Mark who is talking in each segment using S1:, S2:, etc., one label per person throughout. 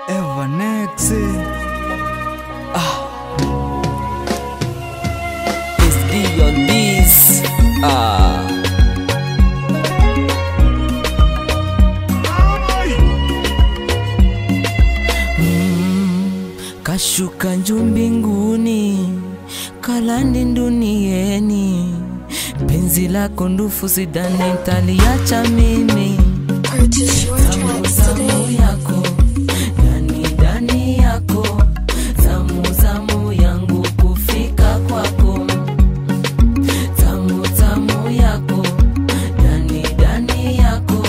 S1: Evanex.
S2: SD on this. Kashuka juu mbinguni, kalandi duniani. Penzi lako ndufu sidhani nitaliacha mimi. Zamu yako, ndani yako. Zamu yangu kufika kwako. Zamu yako, ndani yako.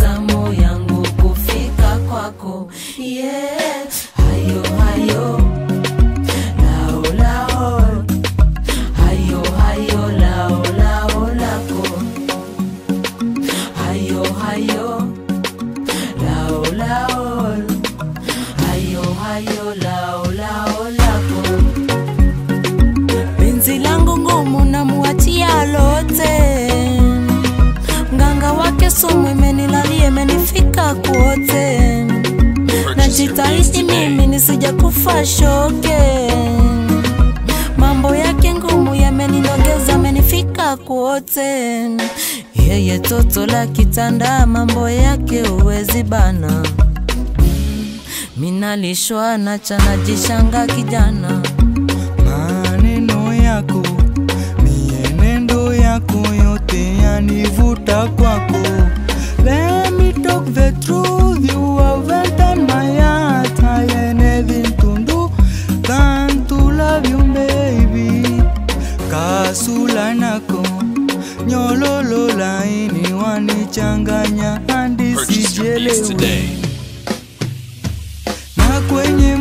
S2: Zamu yangu kufika kwako. Yeah, hayo lao hayo lao lako. Hayo lao lako. Penzi langu ngumu namuachia lote. Mganga wake sumu imenilalia imenifika kwote. Najitahidi mimi nisija kufa shoke. Mambo yake ngumu yameninogeza amenifika kwote. Yeye toto la kitanda mambo yake uwezi bana. Minalishwa na chana jishanga kijana.
S1: Maneno yako, mienendo yako yote yanivuta kwako. Let me talk the truth, you haven't done my heart. I ain't anything to do than to love you baby. Kasula nako, nyololo laini wanichanganya hadi sijelewi. Na kwenye